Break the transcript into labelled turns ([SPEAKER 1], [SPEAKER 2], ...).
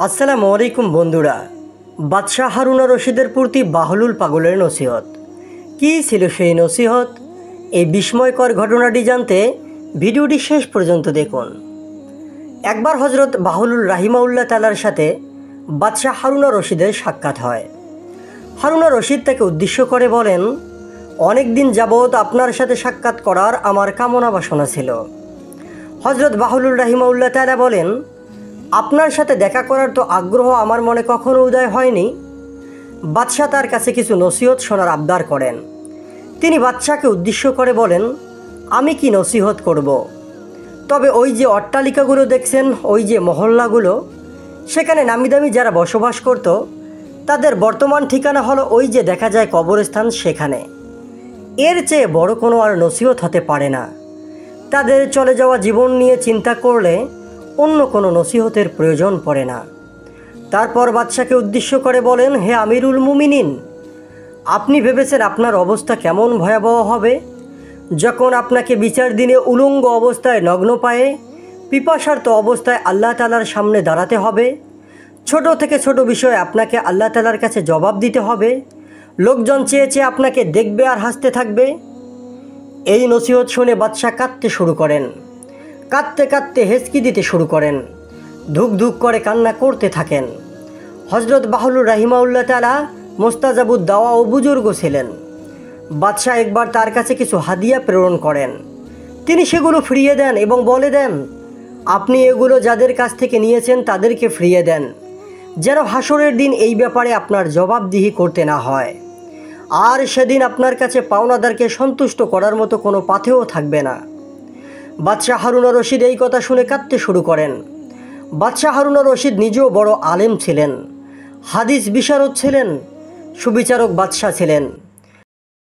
[SPEAKER 1] আসসালামু আলাইকুম বন্ধুরা। বাদশাহ হারুন রশিদের প্রতি বাহলুল পাগলের নসিহত কী ছিল সেই নসিহত? এই বিস্ময়কর ঘটনাটি জানতে ভিডিওটি শেষ পর্যন্ত দেখুন। একবার হজরত বাহলুল রাহিমাউল্লাহ তাআলার সাথে বাদশাহ হারুন রশিদের সাক্ষাৎ হয়। হারুন রশিদ তাকে উদ্দেশ্য করে বলেন, অনেক দিন যাবৎ আপনার সাথে সাক্ষাৎ করার আমার কামনা বাসনা ছিল। হজরত বাহলুল রাহিমাউল্লাহ তাআলা বলেন, আপনার সাথে দেখা করার তো আগ্রহ আমার মনে কখনো উদয় হয়নি। বাদশাহ তার কাছে কিছু নসিহত শোনার আবদার করেন। তিনি বাদশাহকে উদ্দেশ্য করে বলেন, আমি কি নসিহত করব? তবে ওই যে অট্টালিকাগুলো দেখছেন, ওই যে মহল্লাগুলো, সেখানে নামিদামি যারা বসবাস করত তাদের বর্তমান ঠিকানা হলো ওই যে দেখা যায় কবরস্থান, সেখানে। এর চেয়ে বড় কোনো আর নসিহত হতে পারে না। তাদের চলে যাওয়া জীবন নিয়ে চিন্তা করলে অন্য কোনো নসিহতের প্রয়োজন পড়ে না। তারপর বাদশাকে উদ্দেশ্য করে বলেন, হে আমিরুল মুমিনিন, আপনি ভেবেছেন আপনার অবস্থা কেমন ভয়াবহ হবে যখন আপনাকে বিচার দিনে উলঙ্গ অবস্থায়, নগ্ন পায়ে, পিপাসার্ত অবস্থায় আল্লাহ তাআলার সামনে দাঁড়াতে হবে। ছোট থেকে ছোট বিষয়ে আপনাকে আল্লাহ তাআলার কাছে জবাব দিতে হবে। লোকজন চেয়ে চেয়ে আপনাকে দেখবে আর হাসতে থাকবে। এই নসিহত শুনে বাদশাহ কাঁদতে শুরু করেন। কাঁদতে কাঁদতে হেঁচকি দিতে শুরু করেন, ধুক ধুক করে কান্না করতে থাকেন। হজরত বাহলুল রাহিমাউল্লাহ তাআলা মোস্তাজাবুদ দাওয়া ও বুজুর্গ ছিলেন। বাদশাহ একবার তার কাছে কিছু হাদিয়া প্রেরণ করেন। তিনি সেগুলো ফিরিয়ে দেন এবং বলে দেন, আপনি এগুলো যাদের কাছ থেকে নিয়েছেন তাদেরকে ফিরিয়ে দেন, যেন হাসরের দিন এই ব্যাপারে আপনার জবাবদিহি করতে না হয়। আর সেদিন আপনার কাছে পাওনাদারকে সন্তুষ্ট করার মতো কোনো পাথেও থাকবে না। বাদশাহ হারুন রশিদ এই কথা শুনে কাঁদতে শুরু করেন। বাদশাহ হারুন রশিদ নিজেও বড় আলেম ছিলেন, হাদিস বিশারদ ছিলেন, সুবিচারক বাদশাহ ছিলেন।